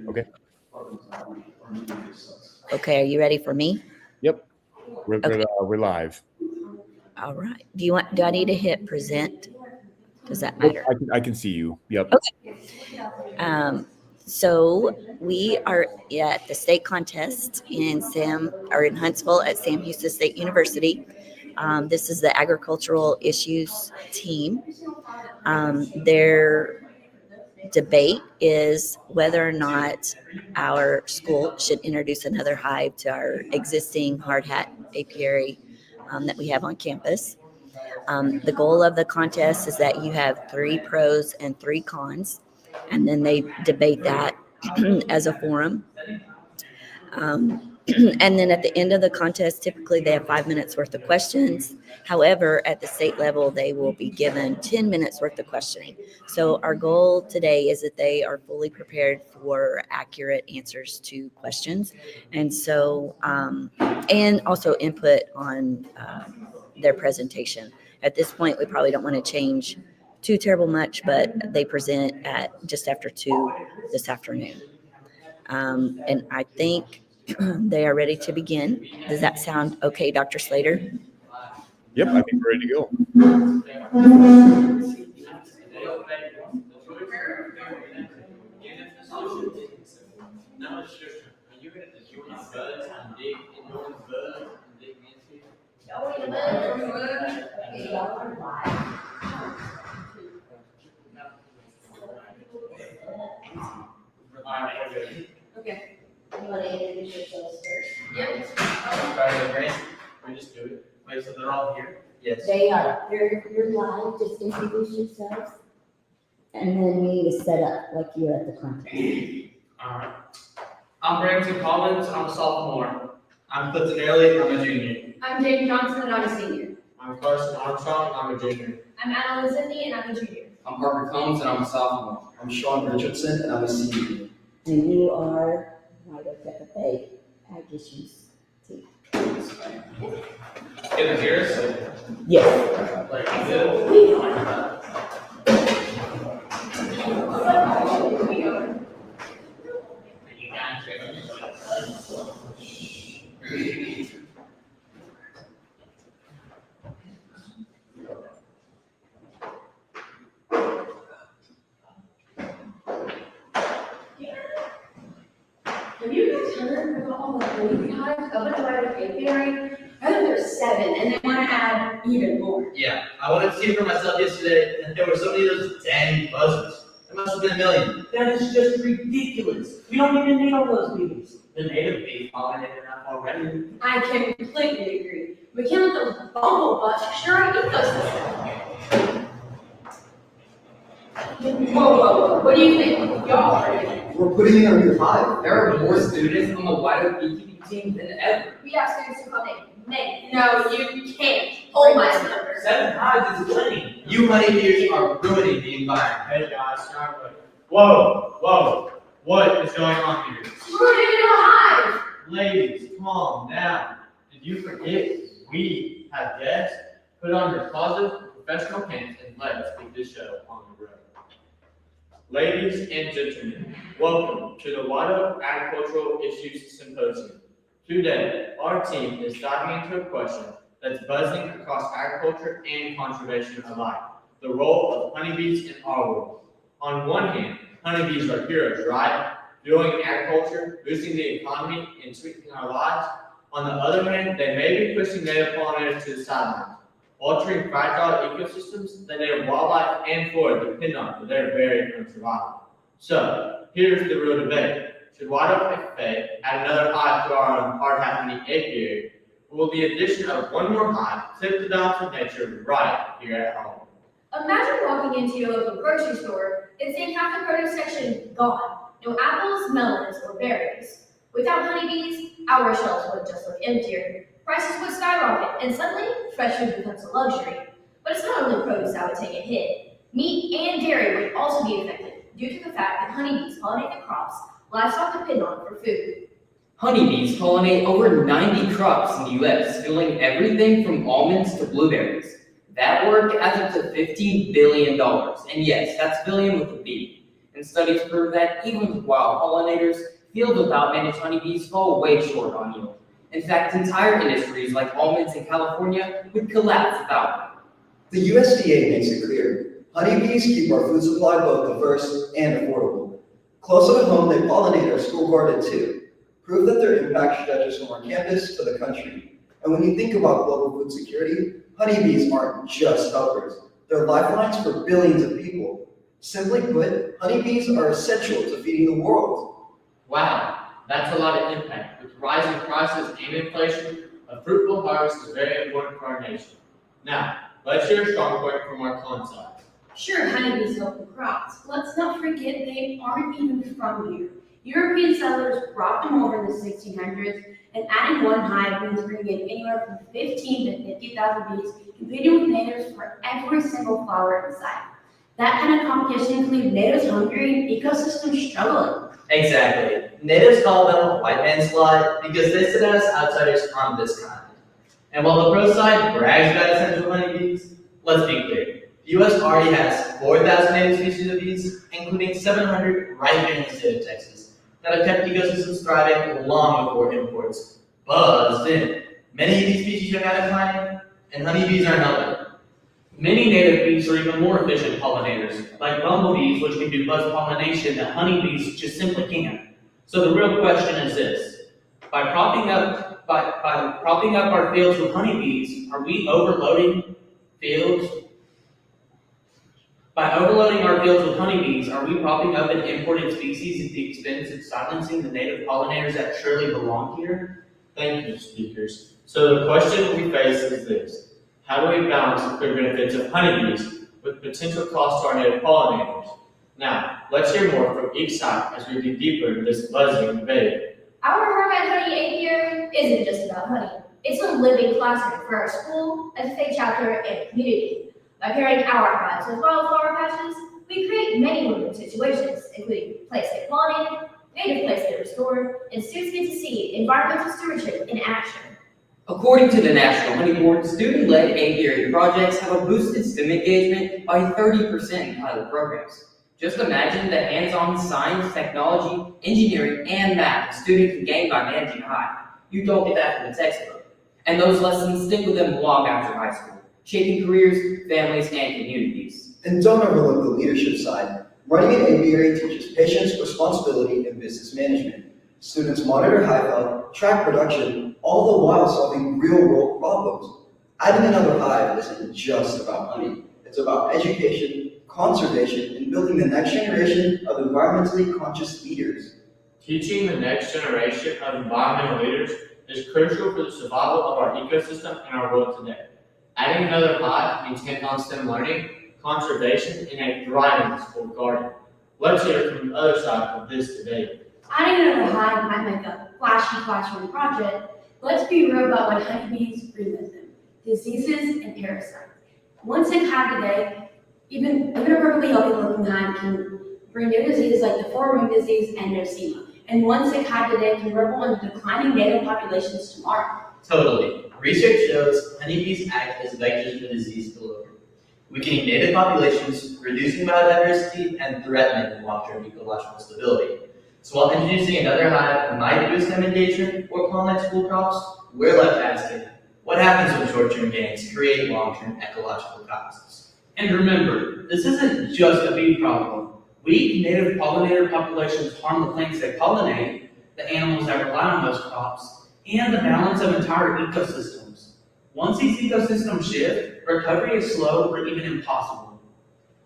Okay. Okay, are you ready for me? Yep. Okay. We're live. All right. Do I need to hit present? Does that matter? I can see you. Yep. Okay. So we are at the state contest in Huntsville at Sam Houston State University. This is the agricultural issues team. Their debate is whether or not our school should introduce another hive to our existing hard hat apiary that we have on campus. The goal of the contest is that you have 3 pros and 3 cons, and then they debate that as a forum. And then at the end of the contest, typically they have 5 minutes worth of questions. However, at the state level, they will be given 10 minutes worth of questioning. So our goal today is that they are fully prepared for accurate answers to questions. And so, and also input on their presentation. At this point, we probably don't want to change too terrible much, but they present at just after 2 this afternoon. And I think they are ready to begin. Does that sound okay, Dr. Slater? Yep, I think we're ready to go. Okay. You want to introduce yourselves first? Yep. We just do it. Wait, so they're all here? Yes. They are. You're live. Just introduce yourselves. And then we need to set up like you're at the contest. All right. I'm Brampton Collins. I'm a sophomore. I'm Clifton Early. I'm a junior. I'm Jane Johnson and I'm a senior. I'm Carson Armstrong. I'm a junior. I'm Adeline Zindy and I'm a junior. I'm Parker Combs and I'm a sophomore. I'm Sean Richardson and I'm a senior. And you are White Oak FFA Ag Issues team. In the here? Yes. Like this? Have you guys heard about all the baby hives up at the White Oak Apiary? I think there's 7 and they want to add even more. Yeah, I wanted to see for myself yesterday that there were so many of those dang buzzards. There must have been a million. That is just ridiculous. We don't even need all those bees. The native bee pollinated enough already. I completely agree. We can't let those bumblebugs destroy our ecosystem. Whoa. What do you think? Y'all are doing? We're putting in a new hive. There are more students on the White Oak beekeeping team than ever. We have students who come in. No, you can't. Hold my number. 7 hives is plenty. You honeybees are ruining the environment. Hey guys, whoa. What is going on here? We're gonna do a hive. Ladies, calm down. Did you forget we have guests? Put on your positive professional pants and let's get this show on the road. Ladies and gentlemen, welcome to the White Oak Agricultural Issues Symposium. Today, our team is diving into a question that's buzzing across agriculture and conservation alike: the role of honeybees in our world. On one hand, honeybees are heroes, right? Fueling agriculture, boosting the economy, and sweetening our lives. On the other hand, they may be pushing native pollinators to the sidelines, altering fragile ecosystems that native wildlife and flora depend on for their very own survival. So, here's the real debate. Should White Oak FFA add another hive to our own hard hat honey apiary, or will the addition of one more hive tip the balance of nature right here at home? Imagine walking into your local grocery store and seeing half the produce section gone. No apples, melons, or berries. Without honeybees, our shelves would just look emptier. Prices would skyrocket, and suddenly, fresh food becomes a luxury. But it's not only produce that would take a hit. Meat and dairy would also be affected due to the fact that honeybees pollinate the crops livestock depend on for food. Honeybees pollinate over 90 crops in the U.S., fueling everything from almonds to blueberries. That work adds up to $50 billion. And yes, that's billion with a B. And and studies prove that even with wild pollinators, fields without managed honeybees fall way short on yield. In fact, entire industries like almonds in California would collapse without them. The USDA makes it clear, honeybees keep our food supply both diverse and affordable. Closer to home, they pollinate our school garden too. Prove that their impact stretches from our campus to the country. And when you think about global food security, honeybees aren't just helpers. They're lifelines for billions of people. Simply put, honeybees are essential to feeding the world. Wow, that's a lot of impact. With rising prices and inflation, a fruitful harvest is very important for our nation. Now, let's hear a strong point from our coincide. Sure, honeybees help the crops. Let's not forget they aren't even from here. European settlers brought them over in the 1600s, and adding one hive means bringing in anywhere from 15 to 50,000 bees, competing with natives for every single flower in sight. That kind of competition can leave natives hungry and ecosystems struggling. Exactly. Natives call them white man's fly because they sit as outsiders on this continent. And while the pro side brags about essential honeybees, let's be clear. The U.S. already has 4,000 native species of bees, including 700 right here in the state of Texas, that have kept ecosystems thriving long before imports buzzed in. Many of these species are now declining, and honeybees aren't helping. Many native bees are even more efficient pollinators, like bumblebees, which can do buzz pollination that honeybees just simply can't. So the real question is this: by propping up our fields with honeybees, are we overloading fields? By overloading our fields with honeybees, are we propping up an imported species at the expense of silencing the native pollinators that surely belong here? Thank you, speakers. So the question we face is this: how do we balance the clear benefits of honeybees with potential costs to our native pollinators? Now, let's hear more from each side as we dig deeper into this buzzing debate. Our Harvard Honey Apiary isn't just about honey. It's a living classroom for our school, FFA chapter, and community. By pairing our hives with wildflower patches, we create many win-win situations, including plants get pollinated, native plants get restored, and students get to see environmental stewardship in action. According to the National Honey Board, student-led apiary projects have a boosted STEM engagement by 30% in pilot programs. Just imagine the hands-on science, technology, engineering, and math a student can gain by managing a hive. You don't get that from the textbook. And those lessons stick with them long after high school, shaping careers, families, and communities. And don't overlook the leadership side. Running an apiary teaches patience, responsibility, and business management. Students monitor hive health, track production, all the while solving real-world problems. Adding another hive isn't just about honey. It's about education, conservation, and building the next generation of environmentally conscious leaders. Teaching the next generation of environmental leaders is crucial for the survival of our ecosystem and our world today. Adding another hive means hands-on STEM learning, conservation, and a thriving school garden. Let's hear from the other side of this debate. Adding another hive might make a flashy classroom project, but let's be real about what honeybees bring with them: diseases and parasites. One sick hive today, even a perfectly healthy looking hive, can bring new diseases like the four-ring disease and nosema. And one sick hive today can ripple into declining native populations tomorrow. Totally. Research shows honeybees act as vectors for disease delivery, weakening native populations, reducing biodiversity, and threatening long-term ecological stability. So while introducing another hive might boost STEM engagement or pollinate school crops, we're left asking, what happens when short-term gains create long-term ecological costs? And remember, this isn't just a bee problem. Weak native pollinator populations harm the plants they pollinate, the animals that rely on those crops, and the balance of entire ecosystems. Once these ecosystems shift, recovery is slow or even impossible.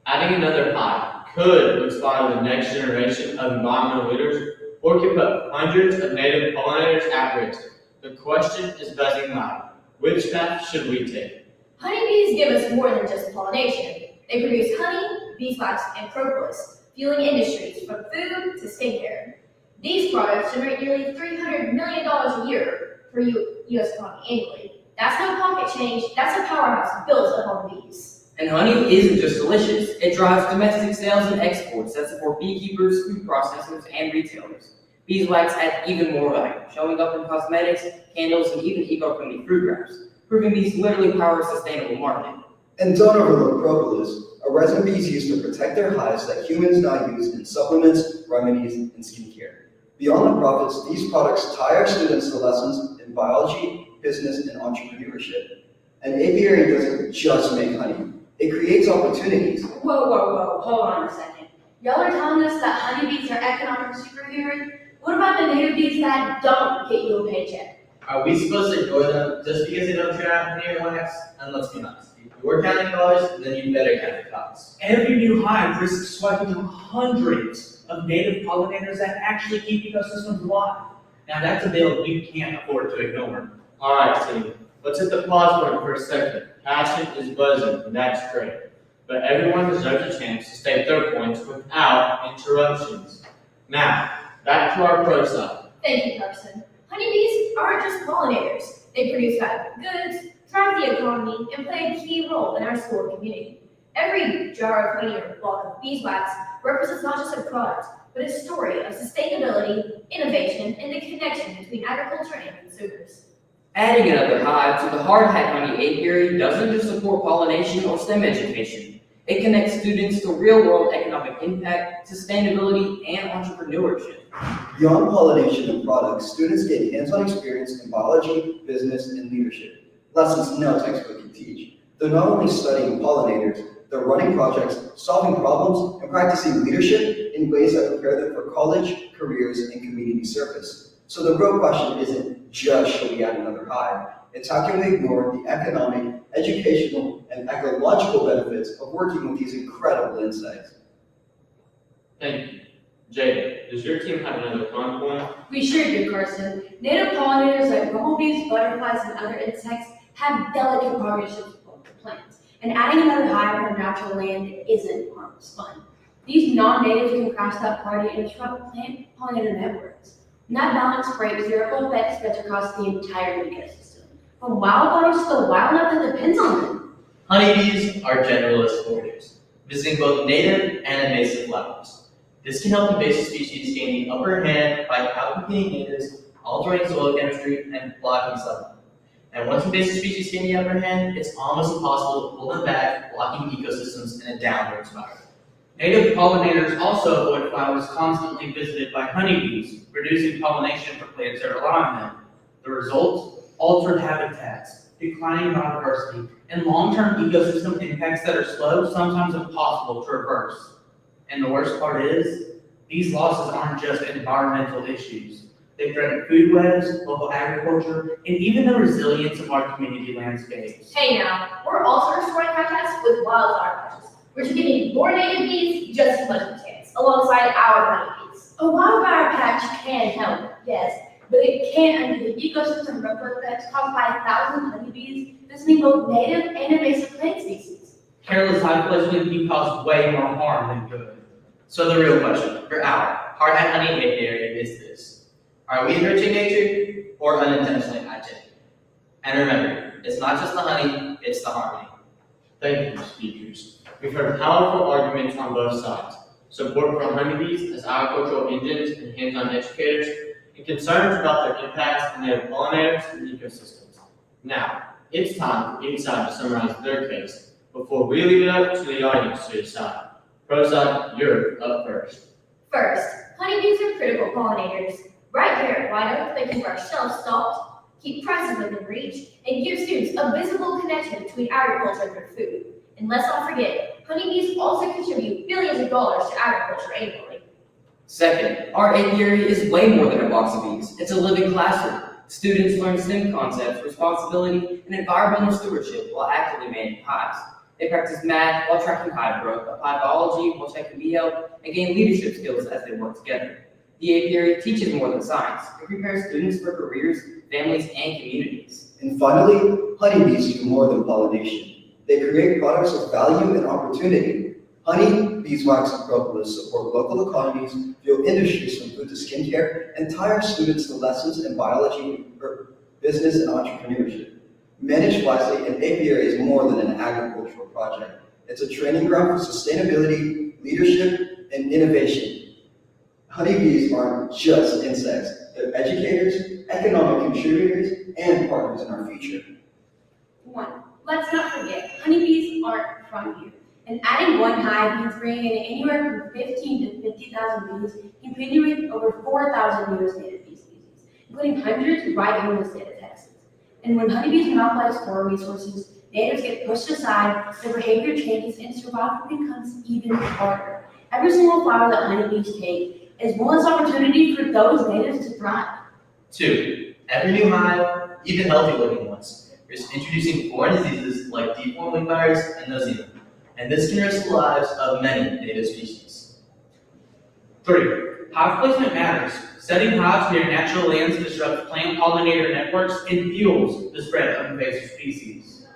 Adding another hive could inspire the next generation of environmental leaders or could put hundreds of native pollinators at risk. The question is buzzing loud. Which path should we take? Honeybees give us more than just pollination. They produce honey, beeswax, and propolis, fueling industries from food to skincare. These products generate nearly $300 million a year for U.S. economy annually. That's no pocket change, that's a powerhouse built upon bees. And honey isn't just delicious, it drives domestic sales and exports that support beekeepers, food processors, and retailers. Beeswax adds even more value, showing up in cosmetics, candles, and even eco-friendly fruit wraps, proving these literally power a sustainable market. And don't overlook propolis. a resin bees use to protect their hives that humans now use in supplements, remedies, and skincare. Beyond the profits, these products tie our students to lessons in biology, business, and entrepreneurship. An apiary doesn't just make honey, it creates opportunities. Whoa, hold on a second. Y'all are telling us that honeybees are economic superheroes? What about the native bees that don't get you a paycheck? Are we supposed to ignore them just because they don't trap near your wax? And let's be honest, if you're counting dollars, then you better count the costs. Every new hive risks swiping up hundreds of native pollinators that actually keep ecosystems alive. Now that's a bill we can't afford to ignore. All right, team, let's hit the pause button for a second. Passion is buzzing, and that's great. But everyone deserves a chance to state their points without interruptions. Now, back to our pro side. Thank you, Carson. Honeybees aren't just pollinators. They produce valuable goods, drive the economy, and play a key role in our school community. Every jar of honey or block of beeswax represents not just a product, but a story of sustainability, innovation, and the connection between agriculture and consumers. Adding another hive to the hard hat honey apiary doesn't just support pollination or STEM education. It connects students to real-world economic impact, sustainability, and entrepreneurship. Beyond pollination and products, students gain hands-on experience in biology, business, and leadership. Lessons no textbook can teach. They're not only studying pollinators, they're running projects, solving problems, and practicing leadership in ways that prepare them for college, careers, and community service. So the real question isn't just should we add another hive, it's how can we ignore the economic, educational, and ecological benefits of working with these incredible insects. Thank you. Jada, does your team have another fun point? We sure do, Carson. Native pollinators like bumblebees, butterflies, and other insects have delicate partnerships with the plants, and adding another hive on natural land isn't harmless fun. These non-natives can crash that party and disrupt plant pollinator networks. And that balance breaks the ripple effect spreads across the entire ecosystem, from wildflowers to the wildlife that depends on them. Honeybees are generalist foragers, visiting both native and invasive flowers. This can help invasive species gain the upper hand by outcompeting natives, altering soil chemistry, and blocking sunlight. And once invasive species gain the upper hand, it's almost impossible to pull them back, blocking ecosystems in a downward spiral. Native pollinators also avoid flowers constantly visited by honeybees, reducing pollination for plants that rely on them. The result? Altered habitats, declining biodiversity, and long-term ecosystem impacts that are slow, sometimes impossible to reverse. And the worst part is, these losses aren't just environmental issues. They threaten food webs, local agriculture, and even the resilience of our community landscapes. Hey now, we're also restoring habitats with wildflower patches, which are giving more native bees just as much of a chance, alongside our honeybees. A wildfire patch can help, yes, but it can't undo the ecosystem ripple effects caused by 1,000 honeybees visiting both native and invasive plant species. Careless hive placement can cause way more harm than good. So the real question for our hard hat honey apiary is this: are we enriching nature or unintentionally hijacking? And remember, it's not just the honey, it's the harmony. Thank you, speakers. We've heard powerful arguments on both sides. Support for honeybees as agricultural engines and hands-on educators, and concerns about their impacts on native pollinators and ecosystems. Now, it's time for each side to summarize their case before we leave it up to the audience to decide. Pro side, you're up first. First, honeybees are critical pollinators. Right here at White Oak, they keep our shelves stocked, keep prices within reach, and give students a visible connection between agriculture and their food. And let's not forget, honeybees also contribute billions of dollars to agriculture annually. Second, our apiary is way more than a box of bees. It's a living classroom. Students learn STEM concepts, responsibility, and environmental stewardship while actively managing hives. They practice math while tracking hive growth, apply biology while checking bee health, and gain leadership skills as they work together. The apiary teaches more than science. It prepares students for careers, families, and communities. And finally, honeybees do more than pollination. They create products of value and opportunity. Honey, beeswax, and propolis support local economies, fuel industries from food to skincare, and tie our students to lessons in biology, business, and entrepreneurship. Managed wisely, an apiary is more than an agricultural project. It's a training ground for sustainability, leadership, and innovation. Honeybees aren't just insects. They're educators, economic contributors, and partners in our future. 1. Let's not forget, honeybees aren't from here, And adding one hive means bringing in anywhere from 15 to 50,000 bees, competing with over 4,000 U.S. native bee species, including hundreds right here in the state of Texas. And when honeybees monopolize core resources, natives get pushed aside, their behavior changes, and survival becomes even harder. Every single flower that honeybees take is one less opportunity for those natives to thrive. 2, every new hive, even healthy looking ones, is introducing foreign diseases like deformed wing virus and nosema, and this can risk the lives of many native species. 3, hive placement matters. Setting hives near natural lands disrupts plant pollinator networks and fuels the spread of invasive species.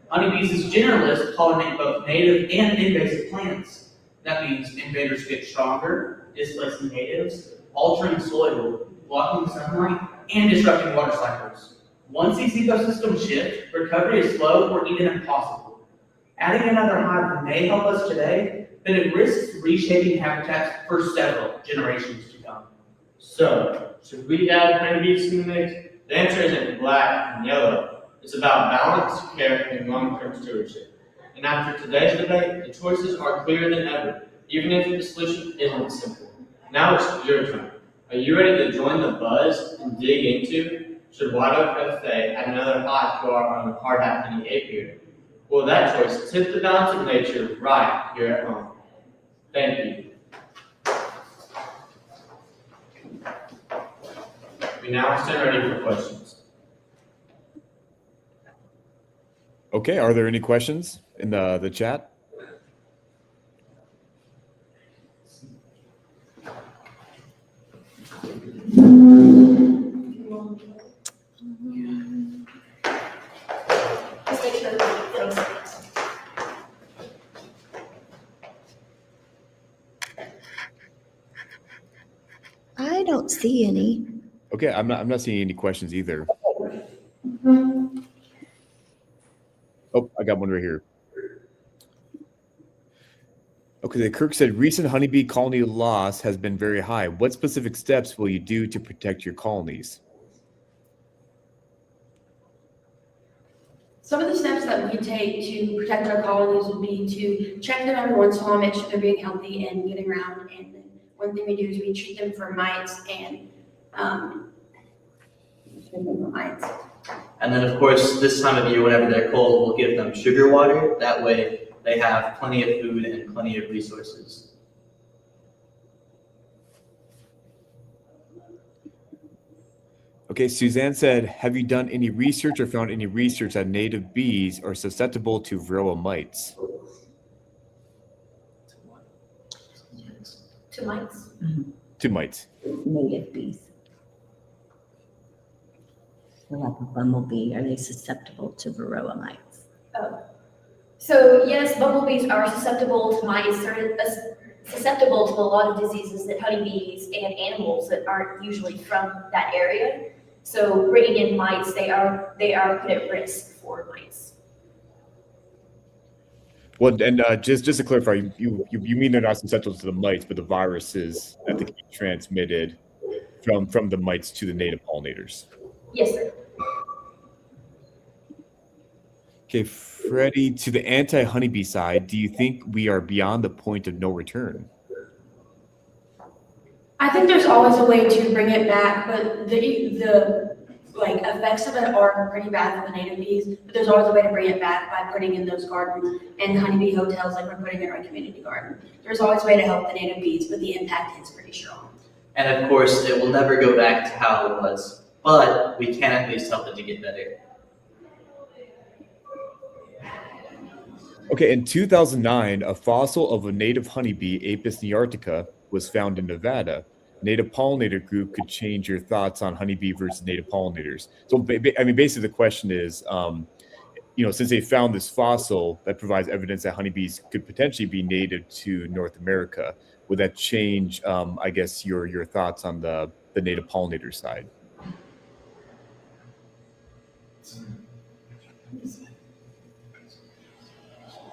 Honeybees as generalists pollinate both native and invasive plants. That means invaders get stronger, displacing natives, altering soil, blocking sunlight, and disrupting water cycles. Once these ecosystems shift, recovery is slow or even impossible. Adding another hive may help us today, but it risks reshaping habitats for several generations to come. So, should we add honeybees to the mix? The answer isn't black and yellow. It's about balance, care, and long-term stewardship. And after today's debate, the choices are clearer than ever, even if the solution isn't simple. Now it's your turn. Are you ready to join the buzz and dig into, should White Oak FFA add another hive to our own hard hat honey apiary? Will that choice tip the balance of nature right here at home? Thank you. We now stand ready for questions. Okay, are there any questions in the chat? I don't see any. Okay, I'm not seeing any questions either. Oh, I got one right here. Okay, the Kirk said recent honeybee colony loss has been very high. What specific steps will you do to protect your colonies? Some of the steps that we take to protect our colonies would be to check them every once in a while, make sure they're being healthy and getting around. And then one thing we do is we treat them for mites and And then, of course, this time of year, whenever they're cold, we'll give them sugar water. That way, they have plenty of food and plenty of resources. Okay, Suzanne said, have you done any research or found any research that native bees are susceptible to varroa mites? To mites. To mites. Native bees. So like a bumblebee, are they susceptible to varroa mites? So yes, bumblebees are susceptible to mites. They're susceptible to a lot of diseases that honeybees and animals that aren't usually from that area. So bringing in mites, they are put at risk for mites. Well, and just to clarify, you mean they're not susceptible to the mites, but the viruses that they get transmitted from the mites to the native pollinators. Yes, sir. Okay, Freddie, to the anti-honeybee side, do you think we are beyond the point of no return? I think there's always a way to bring it back, but the like effects of it are pretty bad for the native bees. But there's always a way to bring it back by putting in those gardens and honeybee hotels like we're putting in our community garden. There's always a way to help the native bees, but the impact is pretty strong. And of course, it will never go back to how it was, but we can at least help it to get better. Okay, in 2009, a fossil of a native honeybee, Apis nearctica, was found in Nevada. Native pollinator group could change your thoughts on honeybee versus native pollinators. So, I mean, basically the question is, since they found this fossil that provides evidence that honeybees could potentially be native to North America, would that change, I guess, your thoughts on the native pollinator side?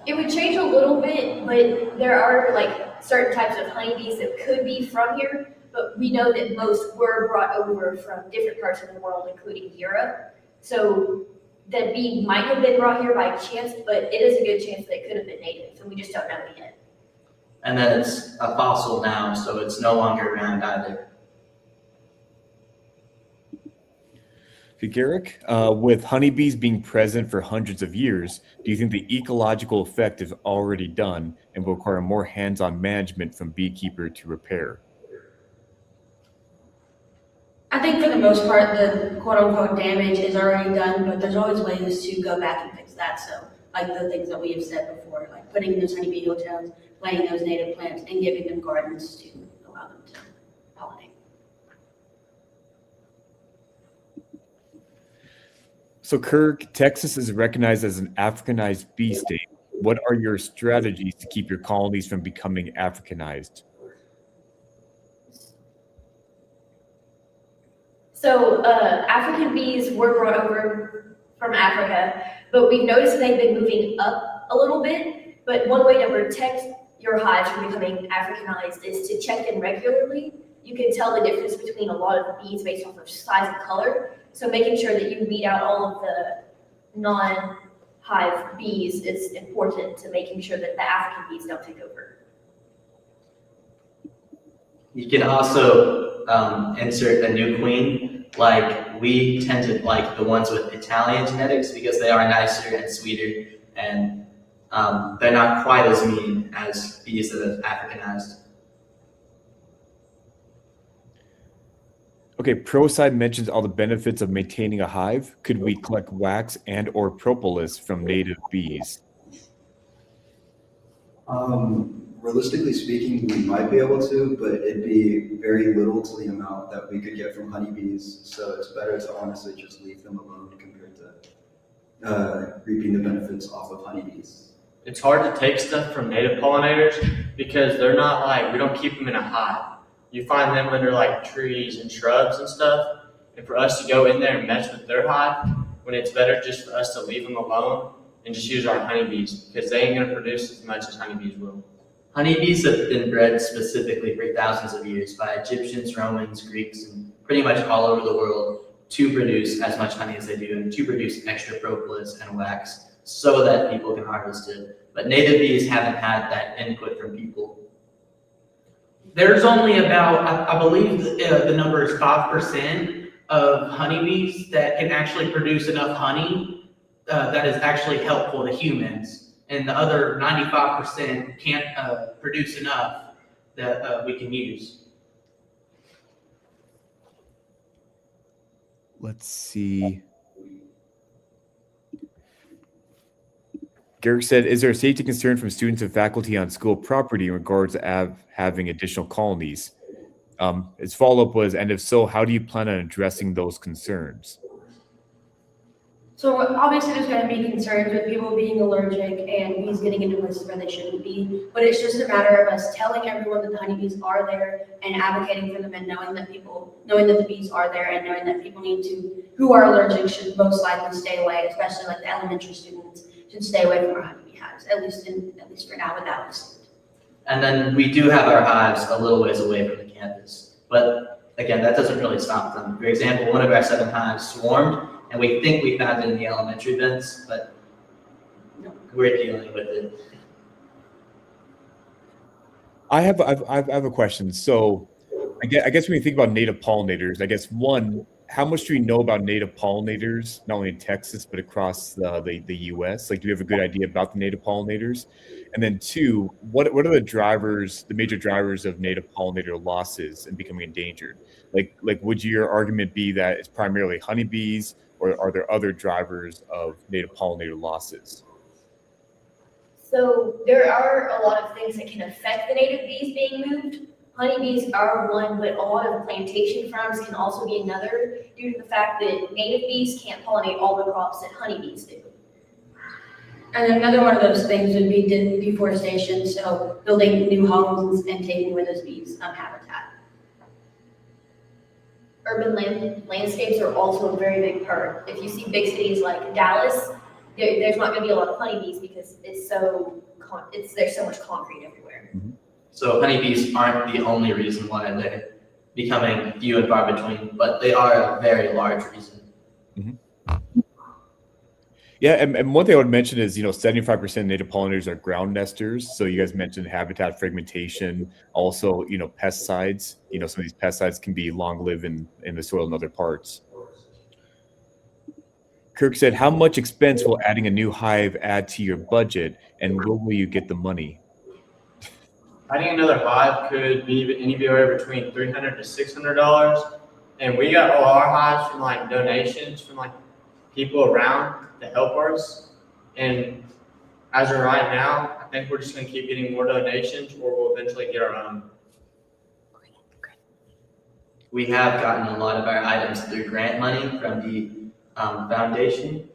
It would change a little bit, but there are like certain types of honeybees that could be from here, but we know that most were brought over from different parts of the world, including Europe. So the bee might have been brought here by chance, but it is a good chance that it could have been native, and we just don't know yet. And then it's a fossil now, so it's no longer around either. Okay, Garrick, with honeybees being present for hundreds of years, do you think the ecological effect is already done and will require more hands-on management from beekeeper to repair? I think for the most part, the quote-unquote damage is already done, but there's always ways to go back and fix that. So, like the things that we have said before, like putting in those honeybee hotels, planting those native plants, and giving them gardens to allow them to pollinate. So, Kirk, Texas is recognized as an Africanized bee state. What are your strategies to keep your colonies from becoming Africanized? So African bees were brought over from Africa, but we've noticed that they've been moving up a little bit. But one way to protect your hives from becoming Africanized is to check them regularly. You can tell the difference between a lot of bees based off of size and color. So making sure that you weed out all of the non-hive bees is important to making sure that the African bees don't take over. You can also insert a new queen. Like, we tend to like the ones with Italian genetics because they are nicer and sweeter, and they're not quite as mean as bees that are Africanized. Okay, ProSide mentions all the benefits of maintaining a hive. Could we collect wax and or propolis from native bees? Realistically speaking, we might be able to, but it'd be very little to the amount that we could get from honeybees. So it's better to honestly just leave them alone compared to reaping the benefits off of honeybees. It's hard to take stuff from native pollinators because they're not like, we don't keep them in a hive. You find them under like trees and shrubs and stuff. And for us to go in there and mess with their hive, when it's better just for us to leave them alone and just use our honeybees because they ain't gonna produce as much as honeybees will. Honeybees have been bred specifically for thousands of years by Egyptians, Romans, Greeks, and pretty much all over the world to produce as much honey as they do and to produce extra propolis and wax so that people can harvest it. But native bees haven't had that input from people. There's only about, I believe the number is 5% of honeybees that can actually produce enough honey that is actually helpful to humans. And the other 95% can't produce enough that we can use. Let's see. Garrick said, is there a safety concern from students and faculty on school property in regards to having additional colonies? His follow-up was, and if so, how do you plan on addressing those concerns? So obviously there's going to be concerns with people being allergic and bees getting into places where they shouldn't be, but it's just a matter of us telling everyone that the honeybees are there and advocating for them and knowing that the bees are there and knowing that people who are allergic should most likely stay away, especially like the elementary students should stay away from our honeybee hives, at least for now with that list. And then we do have our hives a little ways away from the campus. But again, that doesn't really stop them. For example, one of our 7 hives swarmed, and we think we found it in the elementary vents, but we're dealing with it. I have a question. So I guess when you think about native pollinators, I guess one, how much do we know about native pollinators, not only in Texas, but across the US? Like, do we have a good idea about the native pollinators? And then 2, what are the major drivers of native pollinator losses and becoming endangered? Like would your argument be that it's primarily honeybees, or are there other drivers of native pollinator losses? So there are a lot of things that can affect the native bees being moved. Honeybees are one, but a lot of plantation farms can also be another due to the fact that native bees can't pollinate all the crops that honeybees do. And another one of those things would be deforestation, so building new homes and taking away those bees' habitat. Urban landscapes are also a very big part. If you see big cities like Dallas, there's not going to be a lot of honeybees because there's so much concrete everywhere. Mm-hmm. So honeybees aren't the only reason why they're becoming few and far between, but they are a very large reason. Mm-hmm. Yeah, and one thing I would mention is, 75% of native pollinators are ground nesters. So you guys mentioned habitat fragmentation, also, pesticides. Some of these pesticides can be long live in the soil in other parts. Kirk said, how much expense will adding a new hive add to your budget, and where will you get the money? Adding another hive could be anywhere between $300 to $600, and we got all our hives from like donations from like people around to help us. And as of right now, I think we're just going to keep getting more donations, or we'll eventually get our own. We have gotten a lot of our items through grant money from the foundation,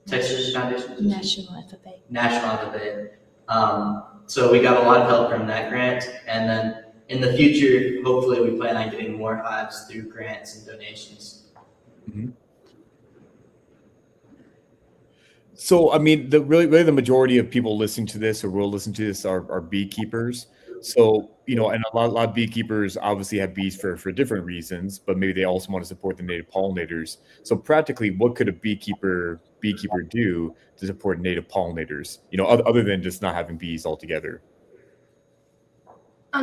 Texas Foundation, National FFA. National FFA. So we got a lot of help from that grant, and then in the future, hopefully, we plan on getting more hives through grants and donations. Mm-hmm. So, I mean, really the majority of people listening to this or will listen to this are beekeepers. So, and a lot of beekeepers obviously have bees for different reasons, but maybe they also want to support the native pollinators. So practically, what could a beekeeper do to support native pollinators, other than just not having bees altogether?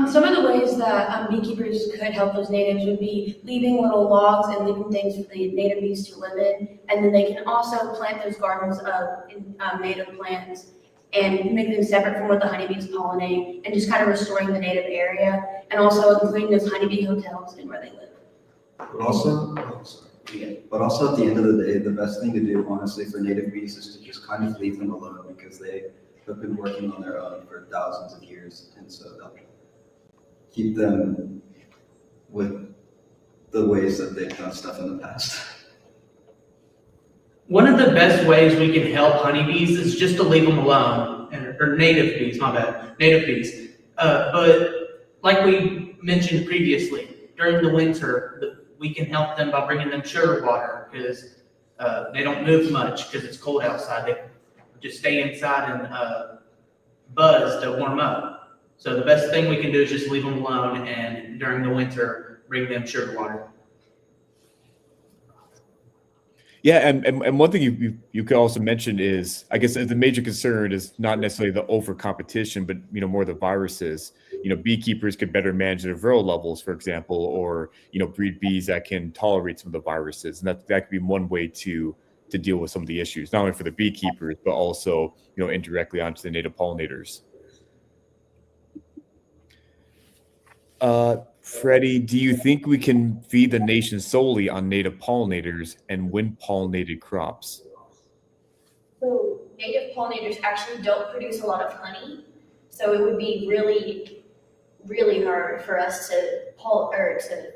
Some of the ways that beekeepers could help those natives would be leaving little logs and leaving things for the native bees to live in. And then they can also plant those gardens of native plants and make them separate from what the honeybees pollinate, and just kind of restoring the native area, and also including those honeybee hotels in where they live. But also at the end of the day, the best thing to do, honestly, for native bees is to just kind of leave them alone, because they have been working on their own for thousands of years, and so they'll keep them with the ways that they've done stuff in the past. One of the best ways we can help honeybees is just to leave them alone, or native bees, my bad, native bees. But like we mentioned previously, during the winter, we can help them by bringing them sugar water, because they don't move much because it's cold outside. They just stay inside and buzz to warm up. So the best thing we can do is just leave them alone, and during the winter, bring them sugar water. Yeah, and one thing you could also mention is, I guess the major concern is not necessarily the over competition, but more the viruses. Beekeepers could better manage their viral levels, for example, or breed bees that can tolerate some of the viruses, and that could be one way to deal with some of the issues, not only for the beekeepers but also indirectly onto the native pollinators. Freddie, do you think we can feed the nation solely on native pollinators and wind-pollinated crops? So native pollinators actually don't produce a lot of honey, so it would be really, really hard for us to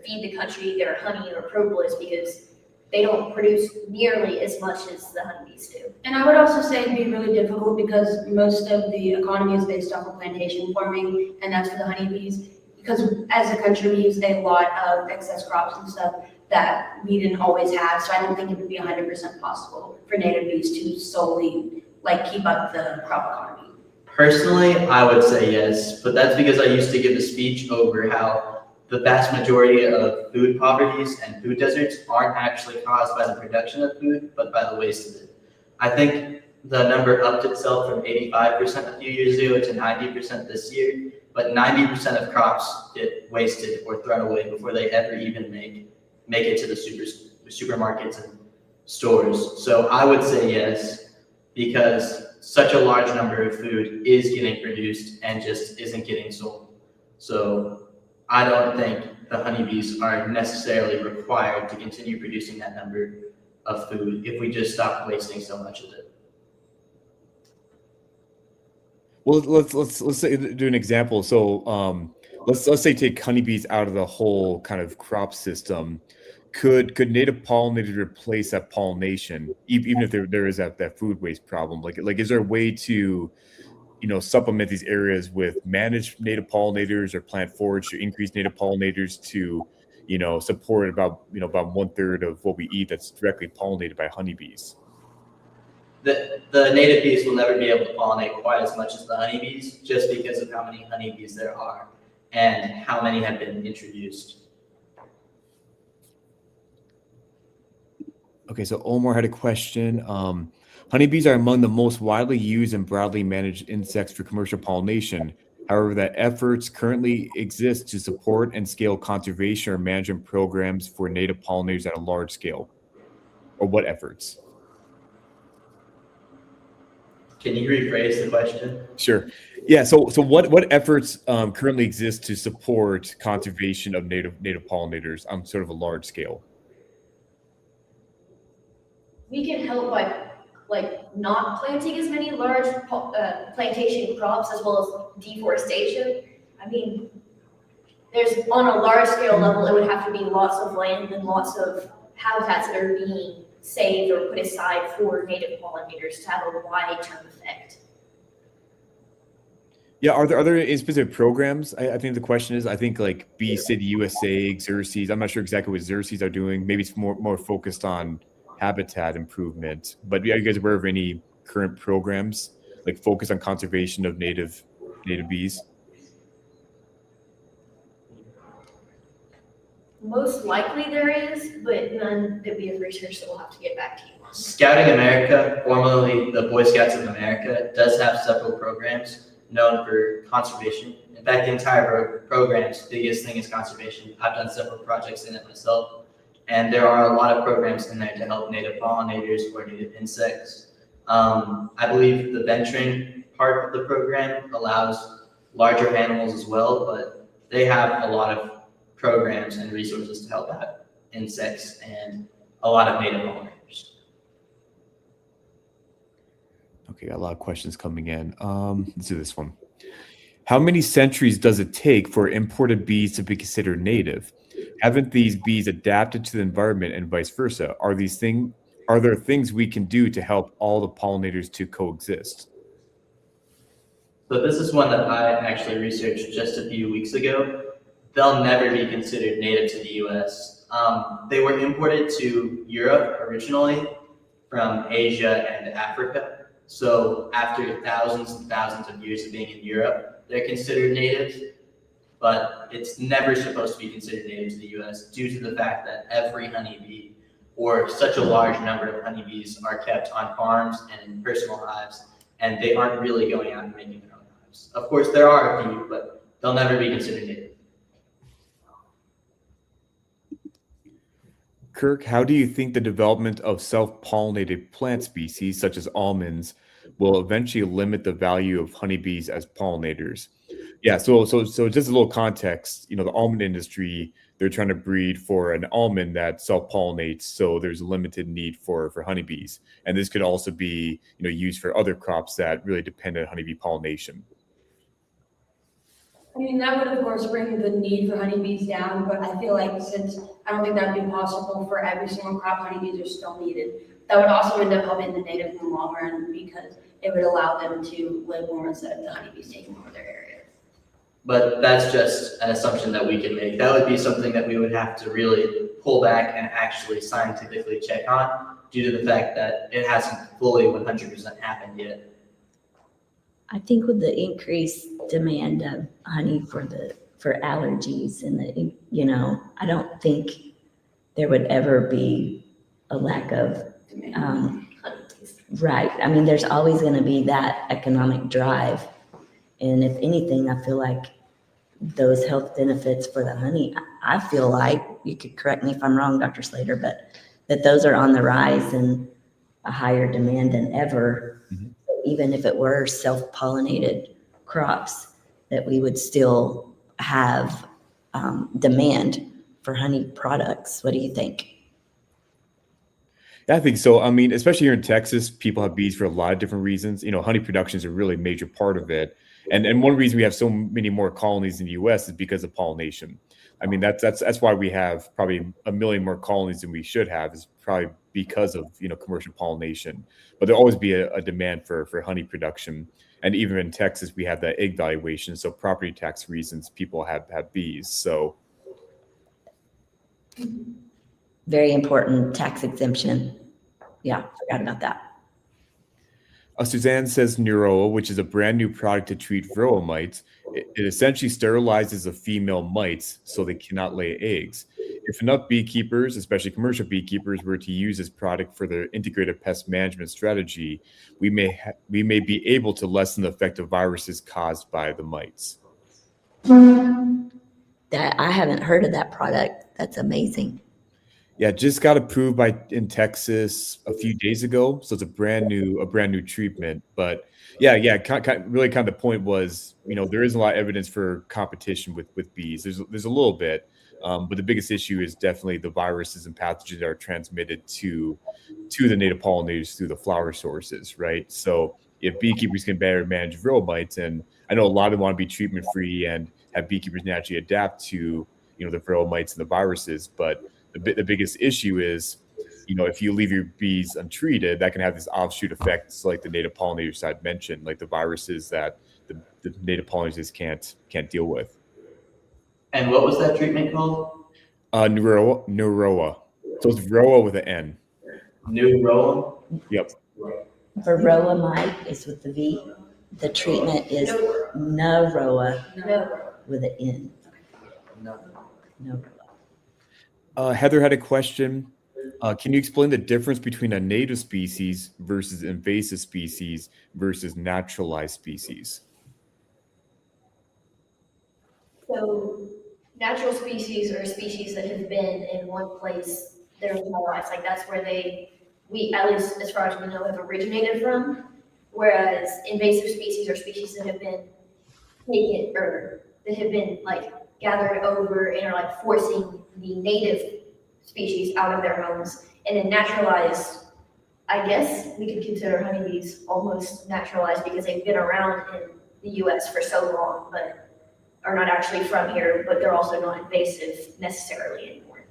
feed the country their honey or propolis, because they don't produce nearly as much as the honeybees do. And I would also say it'd be really difficult because most of the economy is based off of plantation farming, and that's for the honeybees. Because as a country, we use a lot of excess crops and stuff that we didn't always have. So I don't think it would be 100% possible for native bees to solely keep up the crop economy. Personally, I would say yes, but that's because I used to give a speech over how the vast majority of food poverties and food deserts aren't actually caused by the production of food, but by the waste of it. I think the number upped itself from 85% a few years ago to 90% this year. But 90% of crops get wasted or thrown away before they ever even make it to the supermarkets and stores. So I would say yes, because such a large number of food is getting produced and just isn't getting sold. So I don't think the honeybees are necessarily required to continue producing that number of food if we just stop wasting so much of it. Well, let's say, do an example. So let's say take honeybees out of the whole kind of crop system. Could native pollinators replace that pollination, even if there is that food waste problem? Like is there a way to supplement these areas with managed native pollinators or plant forage to increase native pollinators to support about 1/3 of what we eat that's directly pollinated by honeybees? The native bees will never be able to pollinate quite as much as the honeybees, just because of how many honeybees there are and how many have been introduced. Okay, so Omar had a question. Honeybees are among the most widely used and broadly managed insects for commercial pollination. However, that efforts currently exist to support and scale conservation or management programs for native pollinators at a large scale. Or what efforts? Can you rephrase the question? Sure. Yeah. So what efforts currently exist to support conservation of native pollinators on sort of a large scale? We can help by not planting as many large plantation crops as well as deforestation. I mean, there's on a large scale level, it would have to be lots of land and lots of habitats that are being saved or put aside for native pollinators to have a wide term effect. Yeah, are there any specific programs? I think the question is, I think like Bee City USA, Xerces. I'm not sure exactly what Xerces are doing. Maybe it's more focused on habitat improvement. But are you guys aware of any current programs like focus on conservation of native bees? Most likely there is, but none that we have researched, so we'll have to get back to you on. Scouting America, formerly the Boy Scouts of America, does have several programs known for conservation. In fact, the entire program's biggest thing is conservation. I've done several projects in it myself, and there are a lot of programs in there to help native pollinators or native insects. I believe the venturing part of the program allows larger animals as well, but they have a lot of programs and resources to help out insects and a lot of native pollinators. Okay, got a lot of questions coming in. Let's do this one. How many centuries does it take for imported bees to be considered native? Haven't these bees adapted to the environment and vice versa? Are there things we can do to help all the pollinators to coexist? So this is one that I actually researched just a few weeks ago. They'll never be considered native to the US. They were imported to Europe originally from Asia and Africa. So after thousands and thousands of years of being in Europe, they're considered native, but it's never supposed to be considered native to the US due to the fact that every honeybee or such a large number of honeybees are kept on farms and in personal hives, and they aren't really going out and making their own hives. Of course, there are a few, but they'll never be considered native. Kirk, how do you think the development of self-pollinated plant species, such as almonds, will eventually limit the value of honeybees as pollinators? Yeah, so just a little context, the almond industry, they're trying to breed for an almond that self-pollinates, so there's a limited need for honeybees. And this could also be, used for other crops that really depend on honeybee pollination. I mean, that would of course bring the need for honeybees down, but I feel like since I don't think that'd be possible for every single crop, honeybees are still needed. That would also end up helping the natives in the long run because it would allow them to live more instead of the honeybees taking over their area. But that's just an assumption that we can make. That would be something that we would have to really pull back and actually scientifically check on due to the fact that it hasn't fully 100% happened yet. I think with the increased demand of honey for allergies and I don't think there would ever be a lack of right. I mean, there's always going to be that economic drive, and if anything, I feel like those health benefits for the honey. I feel like, you could correct me if I'm wrong, Dr. Slater, but that those are on the rise and a higher demand than ever. Mm-hmm. Even if it were self-pollinated crops, that we would still have demand for honey products. What do you think? I think so. I mean, especially here in Texas, people have bees for a lot of different reasons. Honey production is a really major part of it. And one reason we have so many more colonies in the US is because of pollination. I mean, that's why we have probably 1 million more colonies than we should have, is probably because of, commercial pollination. But there'll always be a demand for honey production. And even in Texas, we have that egg valuation. So property tax reasons, people have bees. So very important tax exemption. Yeah, forgot about that. Suzanne says Neuroa, which is a brand new product to treat varroa mites. It essentially sterilizes the female mites so they cannot lay eggs. If enough beekeepers, especially commercial beekeepers, were to use this product for their integrated pest management strategy, we may be able to lessen the effect of viruses caused by the mites. That I haven't heard of that product. That's amazing. Yeah, just got approved in Texas a few days ago, so it's a brand new treatment. But yeah, really kind of the point was, there isn't a lot of evidence for competition with bees. There's a little bit, but the biggest issue is definitely the viruses and pathogens that are transmitted to the native pollinators through the flower sources, right? So if beekeepers can better manage varroa mites, and I know a lot of them want to be treatment free and have beekeepers naturally adapt to the varroa mites and the viruses, but the biggest issue is, if you leave your bees untreated, that can have this offshoot effects like the native pollinators side mentioned, like the viruses that the native pollinators can't deal with. And what was that treatment called? Neuroa. So it's varroa with an N. Neuroa? Yep. Varroa mite is with the V. The treatment is Naroa with an N. Naroa. Heather had a question. Can you explain the difference between a native species versus invasive species versus naturalized species? So natural species are species that have been in one place their entire lives. Like that's where we, at least as far as we know, have originated from. Whereas invasive species are species that have been taken or that have been like gathered over and are like forcing the native species out of their homes. And then naturalized, I guess we could consider honeybees almost naturalized because they've been around in the US for so long, but are not actually from here, but they're also not invasive necessarily anymore.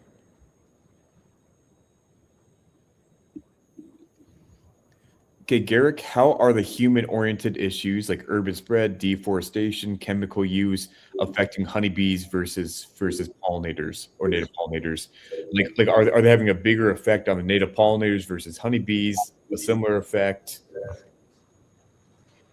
Okay, Garrick, how are the human-oriented issues like urban spread, deforestation, chemical use affecting honeybees versus pollinators or native pollinators? Like are they having a bigger effect on the native pollinators versus honeybees? A similar effect?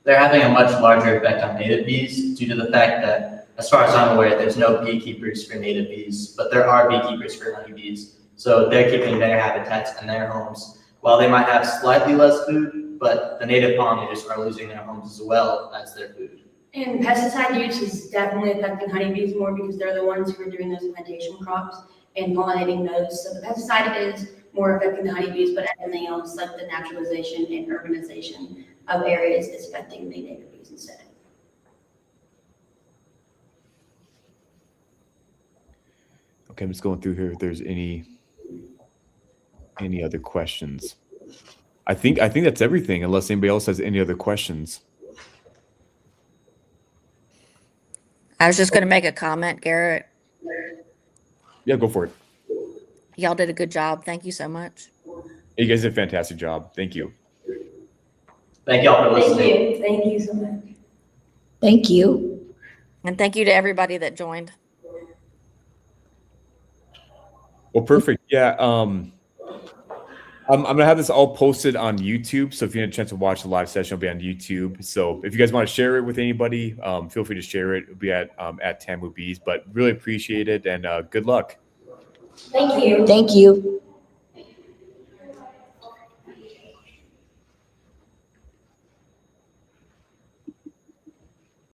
They're having a much larger effect on native bees due to the fact that, as far as I'm aware, there's no beekeepers for native bees, but there are beekeepers for honeybees. So they're keeping their habitats and their homes. While they might have slightly less food, but the native pollinators are losing their homes as well as their food. And pesticide use is definitely affecting honeybees more because they're the ones who are doing those plantation crops and pollinating those. So the pesticide is more affecting the honeybees, but everything else, like the naturalization and urbanization of areas, is affecting the native bees instead. Okay, I'm just going through here if there's any other questions. I think that's everything, unless anybody else has any other questions. I was just going to make a comment, Garrett. Yeah, go for it. Y'all did a good job. Thank you so much. You guys did a fantastic job. Thank you. Thank y'all for listening. Thank you so much. Thank you. And thank you to everybody that joined. Well, perfect. Yeah. I'm gonna have this all posted on YouTube. So if you had a chance to watch the live session, it'll be on YouTube. So if you guys want to share it with anybody, feel free to share it. It'll be at Tamu Bees. But really appreciate it and good luck. Thank you. Thank you.